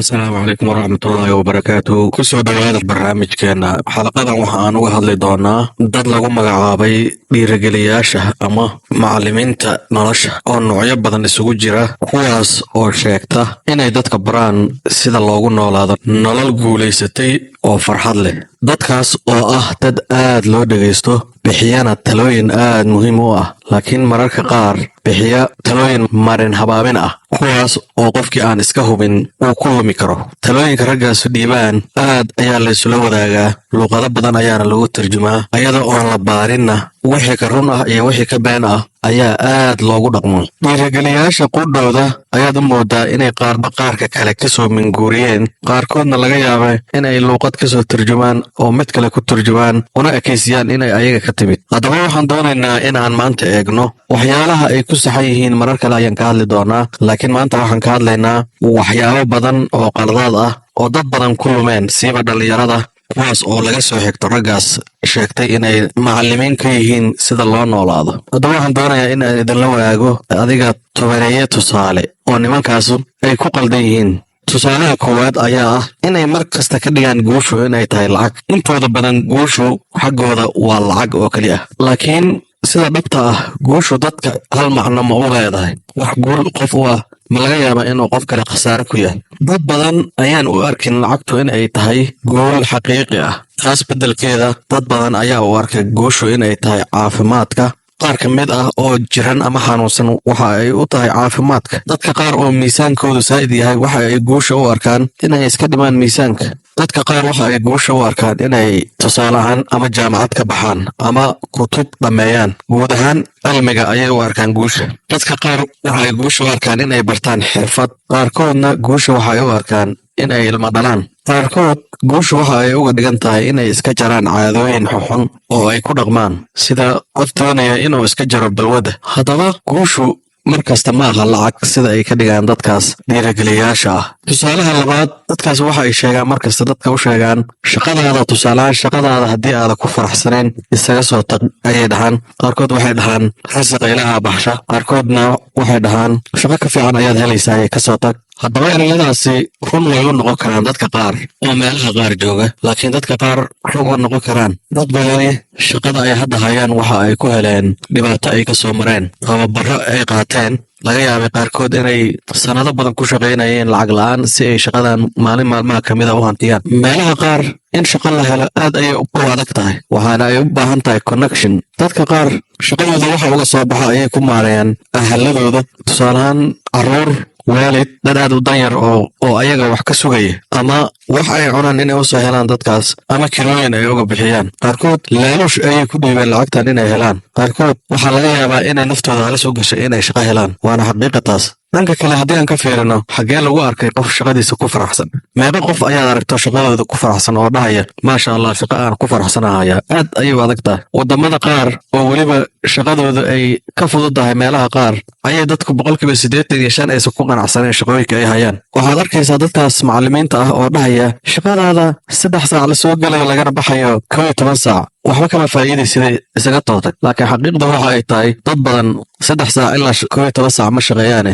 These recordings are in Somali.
asalaamu calaykum waraxmatullaahi wabarakaatu. kusoo dhawaada barnaamijkeena. xalaqadan waxaan uga hadli doonaa dad lagu magacaabay dhiirigeliyaasha ama macallimiinta nolosha oo noocyo badan isugu jira, kuwaas oo sheegta inay dadka baraan sida loogu noolaado nolol guulaysatay oo farxad leh. dadkaas oo ah dad aad loo dhegaysto, bixiyana talooyin aad muhiim u ah, laakiin mararka qaar bixiya talooyin marin habaabin ah, kuwaas oo qofkii aan iska hubin uu ku lumi karo. talooyinka raggaasu dhiibaan aad ayaa laysula wadaagaa, luuqado badan ayaana lagu tarjumaa, ayada oon la baarinna wixii ka run ah iyo wixii ka been ah ayaa aad loogu dhaqmo. dhiirigeliyaasha qudhooda ayaad u moodaa inay qaarba qaarka kale kasoo minguuriyeen, qaarkoodna laga yaaba inay luuqad kasoo tarjumaan oo mid kale ku turjumaan una ekaysiyaan inay ayaga ka timid. haddaba waxaan doonaynaa inaan maanta eegno waxyaalaha ay ku saxan yihiin. marar kale ayaan ka hadli doonaa, laakiin maanta waxaan ka hadlaynaa waxyaabo badan oo qaladaad ah oo dad badan ku lumeen, siiba dhallinyarada, kuwaas oo laga soo xigto raggaas sheegtay inay macallimiin ka yihiin sida loo noolaado. haddaba waxaan doonayaa in aan idinla wadaago adiga tobaneeye tusaale oo nimankaasu ay ku qaldan yihiin. tusaalaha koowaad ayaa ah inay mar kasta ka dhigaan guushu inay tahay lacag. intooda badan guushu xaggooda waa lacag oo keli ah, laakiin sida dhabta ah guushu dadka hal macno ma u leedahay. wax guul qof u ah ma laga yaaba inuu qof kale khasaare ku yahay. dad badan ayaan u arkin lacagtu inay tahay guul xaqiiqi ah. taas beddelkeeda dad badan ayaa u arkay guushu inay tahay caafimaadka. qaar ka mid ah oo jiran ama xanuunsan waxa ay u tahay caafimaadka. dadka qaar oo miisaankoodu saa'id yahay waxa ay guusha u arkaan inay iska dhimaan miisaanka. dadka qaar waxa ay guusha u arkaan inay tusaale ahaan ama jaamacad ka baxaan ama kutub dhammeeyaan. guud ahaan cilmiga ayay u arkaan guusha. dadka qaar waxa ay guusha u arkaan inay bartaan xirfad. qaarkoodna guusha waxa ay u arkaan inay ilmo dhalaan. qaarkood guushu waxa ay uga dhigan tahay inay iska jaraan caadooyin xunxun oo ay ku dhaqmaan, sida qof doonaya inuu iska jaro balwadda. haddaba guushu mar kasta ma aha lacag sida ay ka dhigaan dadkaas dhiirigeliyaasha ah. tusaalaha labaad, dadkaas waxa ay sheegaan mar kasta dadka u sheegaan shaqadaada, tusaalehaan shaqadaada haddii aada ku faraxsanayn isaga soo tag ayay dhahaan. qaarkood waxay dhahaan rasiqa ilaaha baxsha. qaarkoodna waxay dhahaan shaqo ka fiican ayaad helaysaa ka soo tag. haddaba erayadaasi run way u noqon karaan dadka qaar oo meelaha qaar jooga, laakiin dadka qaar run wa noqon karaan dad badani shaqada ay hadda hayaan waxa ay ku heleen dhibaato ay ka soo mareen, tababaro ay qaateen. laga yaabay qaarkood inay sanado badan ku shaqaynayeen lacag la'aan si ay shaqadan maalin maalmaha ka mid a u hantiyaan. meelaha qaar in shaqo la helo aad ayay u adag tahay, waxaana ay u baahan tahay connection. dadka qaar shaqadooda waxa uga soo baxa ayay ku maareeyaan ahaladooda, tusaalehaan carruur, waalid, dad aad u danyar oo ayaga wax ka sugaya, ama wax ay cunaan inay u soo helaan dadkaas, ama kirooyin ay uga bixiyaan. qaarkood laaluush ayay ku dhiibeen lacagtan inay helaan. qaarkood waxaa laga yaabaa inay naftooda halis u gashay inay shaqo helaan, waana xaqiiqataas. dhanka kale haddii aan ka fiirino, xaggee lagu arkay qof shaqadiisa ku faraxsan? meeqa qof ayaad aragto shaqadooda ku faraxsan oo dhahaya maasha allah shaqo aan ku faraxsanahaya? aad ayay u adag tahay. wadamada qaar oo weliba shaqadooda ay ka fududahay meelaha qaar ayay dadku 85% aysan ku qanacsaneen shaqooyinka ay hayaan. waxaad arkaysaa dadkaas macallimiinta ah oo dhahaya shaqadaada 3 saac la soo galayo lagana baxayo 11 saac, waxba kama faa'iiday siday isaga tootag. laakiin xaqiiqda waxa ay tahay dad badan 3 saac ilaa 11 saac ma shaqeeyaane.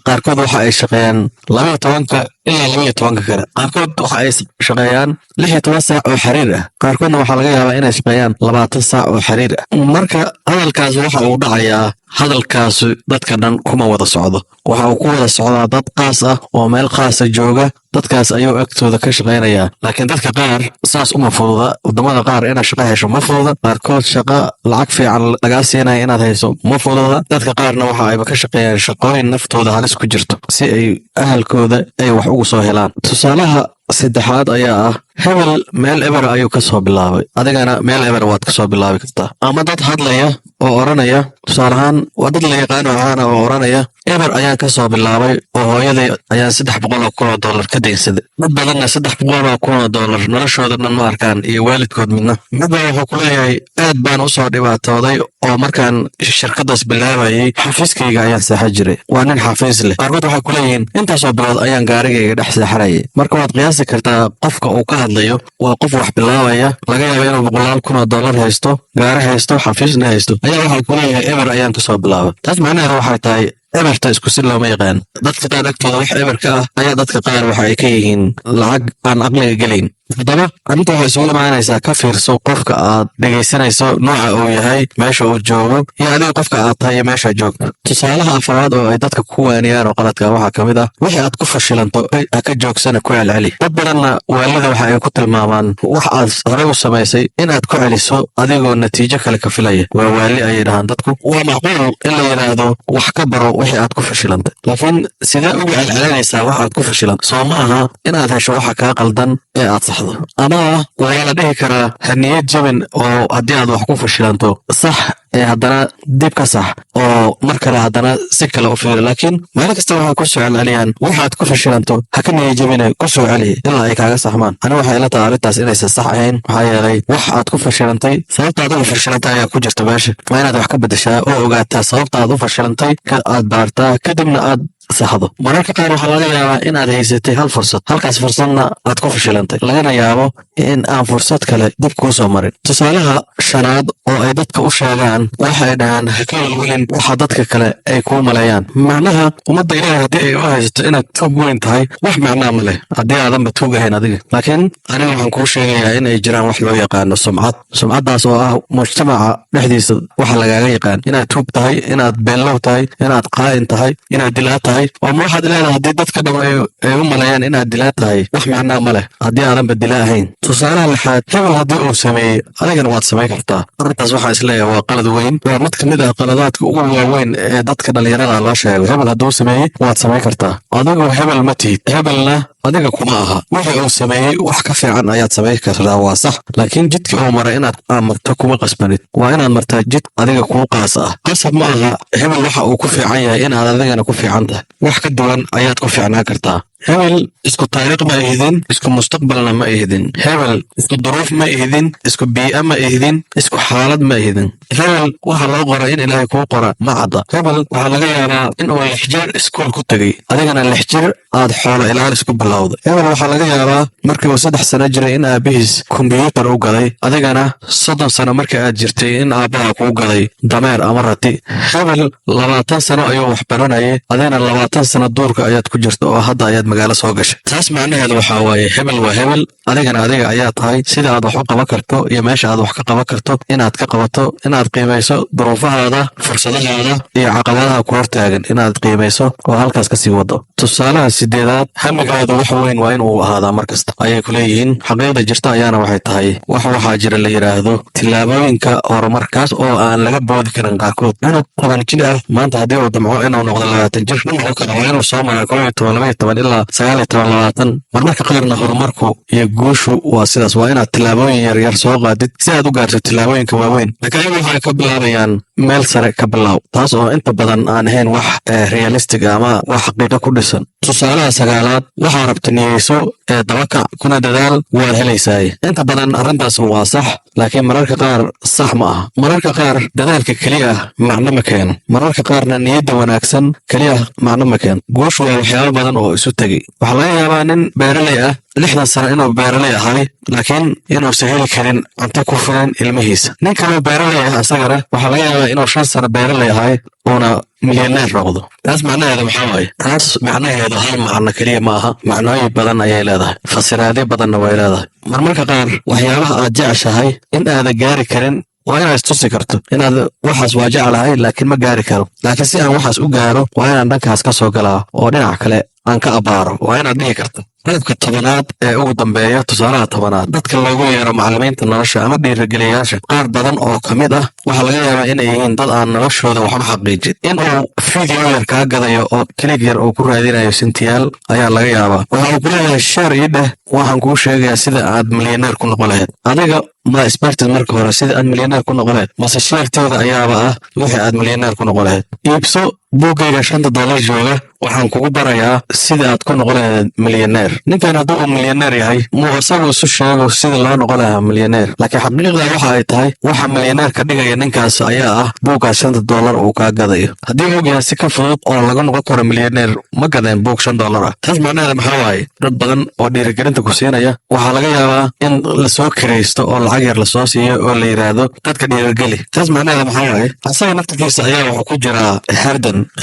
qaarkood waxa ay shaqeeyaan 12 ilaa 12 kale. qaarkood waxa ay shaqeeyaan 16 saac oo xiriir ah. qaarkoodna waxaa laga yaabaa inay shaqeeyaan 20 saac oo xiriir ah. marka hadalkaas waxa uu dhacayaa, hadalkaasu dadka dhan kuma wada socdo. waxa uu ku wada socdaa dad qaas ah oo meel qaasa jooga. dadkaas ayuu agtooda ka shaqaynayaa. laakiin dadka qaar saas uma fududa. wadamada qaar inaad shaqo hesho ma fududa. qaarkood shaqo lacag fiican lagaa siinaya inaad hayso ma fududa. dadka qaarna waxa ayba ka shaqeeyaan shaqooyin naftooda halis ku jirto si ay ahalkooda ay wax ugu soo helaan. tusaalaha saddexaad ayaa ah hebel meel eber ayuu ka soo bilaabay, adigana meel eber waad ka soo bilaabi kartaa. ama dad hadlaya oo odhanaya, tusaalehaan waa dad la yaqaano ahaana oo odhanaya eber ayaan ka soo bilaabay oo hooyaday ayaan $300,000 ka daynsaday. dad badanna $300,000 noloshooda dhan ma arkaan iyo waalidkood midna. midba wuxuu ku leeyahay aad baan u soo dhibaatooday oo markaan shirkadaas bilaabayay xafiiskayga ayaan seexan jiray. waa nin xafiis leh. qaarkood waxay ku leeyihiin intaasoo bilood ayaan gaarigayga dhex seexanayay. marka waad qiyaasi kartaa qofka uu ka hadlayo waa qof wax bilaabaya, laga yaaba inuu $100,000 haysto, gaari haysto, xafiisna haysto, ayaa waxaa ku leeyahay eber ayaan ka soo bilaabay. taas macnaheedu waxay tahay eberta isku si looma yaqaan. Dadka qaar agtooda wax eberka ah ayaa dadka qaar waxa ay ka yihiin lacag aan aqliga gelayn. haddaba arrinta waxay isugu imaanaysaa ka fiirso qofka aad dhegaysanayso nooca uu yahay, meesha uu joogo, iyo adiga qofka aad tahay iyo meesha joogto. tusaalaha afraad oo ay dadka ku waaniyaan oo qaladka waxaa ka mid ah wixii aad ku fashilanto ha ka joogsana ku celceli. dad badanna waalida waxa ay ku tilmaamaan wax aad horey u samaysay inaad ku celiso adigoo natiijo kale ka filaya. waa waali ayay dhahaan dadku. waa macquul in la yidhaahdo wax ka baro wixii aad ku fashilantay, laakiin sidee ugu celcelinaysaa wax aad ku fashilanto? soo ma aha inaad hesho waxa kaa qaldan ee aad saxdo. ama waa la dhihi karaa haniyad jabin oo haddii aad wax ku fashilanto sax ee haddana dib ka sax oo mar kale haddana si kale u fiiri. laakiin maalin kasta waxay ku soo celceliyaan waxaad ku fashilanto ha ka niyajabine ku soo celi ilaa ay kaaga saxmaan. aniga waxay ila tahay arrintaas inaysan sax ahayn, maxaa yeelay wax aad ku fashilantay sababta aad ugu fashilantay ayaa ku jirta meesha. waa inaad wax ka beddeshaa oo ogaataa sababta aad u fashilantay, aad baartaa, kadibna aad saxdo. mararka qaar waxaa laga yaabaa inaad haysatay hal fursad, halkaas fursadna aad ku fashilantay, lagana yaabo in aan fursad kale dib kuu soo marin. tusaalaha shanaad oo ay dadka u sheegaan waxay dhahaan ha ka welwelin waxa dadka kale ay kuu maleeyaan. macnaha ummadda ilaahay haddii ay u haysato inaad tuug weyn tahay wax macnaa ma leh haddii aadanba tuug ahayn adiga. laakiin aniga waxaan kuu sheegayaa in ay jiraan wax loo yaqaano sumcad. sumcaddaas oo ah mujtamaca dhexdiisa waxa lagaaga yaqaan inaad tuug tahay, inaad beenlow tahay, inaad qaa'in tahay, inaad dilaa tahay. oo ma waxaad leedahay haddii dadka dham ay u maleeyaan inaad dilaa tahay wax macnaa ma leh haddii aadanba dila ahayn. tusaalaha lixaad, hebel haddii uu sameeyey adigana waad samayn kartaa. arrintaas waxaa isleeyahay waa qalad weyn, waa mid ka mid ah qaladaadka ugu waaweyn ee dadka dhallinyarada loo sheego. hebel hadduu sameeyey waad samayn kartaa. adigu hebel ma tihid, hebelna adiga kuma aha. wixii uu sameeyey wax ka fiican ayaad samayn kartaa, waa sax. laakiin jidka uu maray inaad marto kuma qasbanid, waa inaad martaa jid adiga kuu qaasa ah. qasab ma aha hebel waxa uu ku fiican yahay inaad adigana ku fiican tahay. wax ka duwan ayaad ku fiicnaan kartaa. hebel isku taariikh ma ihidin, isku mustaqbalna ma ihidin. hebel isku duruuf ma ihidin, isku bii'a ma ihidin, isku xaalad ma ihidin. hebel waxa loo qora in ilaahay kuu qora ma cadda. hebel waxaa laga yaabaa in uu 6 jeer iskuul ku tegey, adigana 6 jeer aad xoolo ilaalis ku bilowday. hebel waxaa laga yaabaa markii uu 3 sano jiray in aabihiis kombiyuutar u gaday, adigana 30 sano markii aad jirtay in aabbaha kuu gaday dameer ama rati. hebel 20 sano ayuu wax baranayay, adigana 20 sano duurka ayaad ku jirta oo hadda ayaad magaalo soo gashay. taas macnaheedu waxaa waaye hebel waa hebel, adigana adiga ayaa tahay. sida aad wax u qaban karto iyo meesha aad wax ka qaban karto inaad ka qabato, inaad qiimayso duruufahaada, fursadahaada iyo caqabadaha ku hortaagan inaad qiimayso oo halkaas kasii wado. tusaalaha sideedaad, hamigaadu wax weyn waa in uu ahaadaa mar kasta ayay ku leeyihiin. xaqiiqda jirta ayaana waxay tahay waxaa jira la yidhaahdo tillaabooyinka horumarkaas oo aan laga boodi karin qaarkood. cunug 10 jir ah maanta haddii uu damco inuu noqdo 20 jir noqon karo waa inuu soo mara 11, 12 ilaa 19, marmarka qaarna horumarku iyo guushu waa sidaas. waa inaad tillaabooyin yaryar soo qaadid si aad u gaarto tillaabooyinka waaweyn. laakiin waxay ka bilaabayaan meel sare ka bilow, taas oo inta badan aan ahayn wax realistic ama wax xaqiiqo ku dhisan. tusaalaha 9aad, waxaa rabta niyeyso ee dabakac kuna dadaal waad helaysaay. inta badan arrintaas waa sax, laakiin mararka qaar sax ma aha. mararka qaar dadaalka keliya macno ma keeno, mararka qaarna niyadda wanaagsan keliya macno ma keeno. guushu waa waxyaabo badan oo isu tegey. waxaa laga yaabaa nin beeraley ah 60 sano inuu beeraley ahay, laakiin inuusan heli karin cunto ku filan ilmihiisa. nin kaloo beeraley ah asagana waxaa laga yaabaa inuu 5 sano beeraley ahay uuna milyaneer noqdo. taas macnaheedu maxaa waaye? taas macnaheedu hal macno keliya ma aha, macnooyin badan ayay leedahay, fasiraadyo badanna way leedahay. marmarka qaar waxyaabaha aad jeceshahay in aadan gaari karin waa inaad istusi karto inaad waxaas waa jeclahay laakiin ma gaari karo. laakiin si aan waxaas u gaaro waa inaan dhankaas ka soo galaa oo dhinac kale aan ka abaaro. waa inaad dhihi karto. qaybka 10aad ee ugu dambeeya, tusaalaha 10aad, dadka loogu yeero macallimiinta nolosha ama dhiirigeliyayaasha. qaar badan oo ka mid ah waxaa laga yaabaa inay yihiin dad aan noloshooda waxba xaqiijin. inuu video yar kaa gadayo oo kilig yar uu ku raadinayo sintiyaal ayaa laga yaabaa. waxa uu ku leeyahay sheer ii dheh, waxaan kuu sheegayaa sida aad milyaneer ku noqon lahayd. adiga ma isbartid marka hore sida aad milyaneer ku noqon lahayd, mase sheerteeda ayaaba ah wixii aad milyaneer ku noqon lahayd. iibso buuggayga $5 jooga waxaan kugu barayaa sida aad ku noqon lahayd milyaneer. Ninkan hadduu uu milyaneer yahay muu isagu isu sheego sida loo noqon lahaa milyaneer, laakiin xaqiiqda waxa ay tahay waxa milyaneer ka dhigaya ninkaas ayaa ah buugga $5 uu kaa gadayo. haddii uu yahay si ka fudud oo laga noqon karo milyaneer, ma gadeen buug $5 ah. taas macnaheeda maxaa waaye? dad badan oo dhiirigelinta ku siinaya waxaa laga yaabaa in lasoo kiraysto oo lacag yar lasoo siiyo oo la yidhaahdo dadka dhiirigeli. taas macnaheeda maxaa waaye? asaga naftarkiisa ayaa wuxuu ku jiraa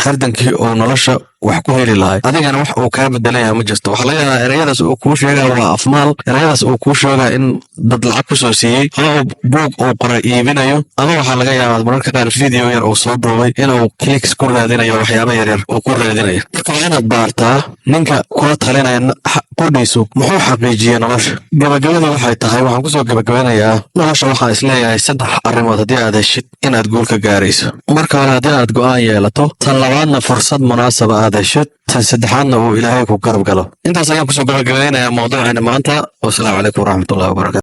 hardankii oo nolosha wax ku heli lahay, adigana wax uu kaa bedelaya ma jirto. waxaa laga yaabaa erayadaas uu kuu sheegaa waa afmaal, erayadaas uu kuu sheegaa in dad lacag ku soo siiyey oo buug uu qoray iibinayo, ama waxaa laga yaabaa mararka qaar video yar uu soo duubay inuu clicks ku raadinayo, waxyaaba yaryar uu ku raadinayo. marka waa inaad baartaa ninka kula talinaya qudhiisu muxuu xaqiijiyey nolosha. gabagabada waxay tahay, waxaan kusoo gabagabanayaa nolosha waxaan isleeyahay 3 arrimood haddii aad heshid inaad guul ka gaarayso. marka hore haddii aad go'aan yeelato, tan labaadna fursad munaasaba aad heshid, tan saddexaadna uu ilaahay ku garab galo. intaas ayaan kusoo gabagabeynayaa mawduucana maanta. wasalaamu calaykum waraxmatullahi wabarakatu.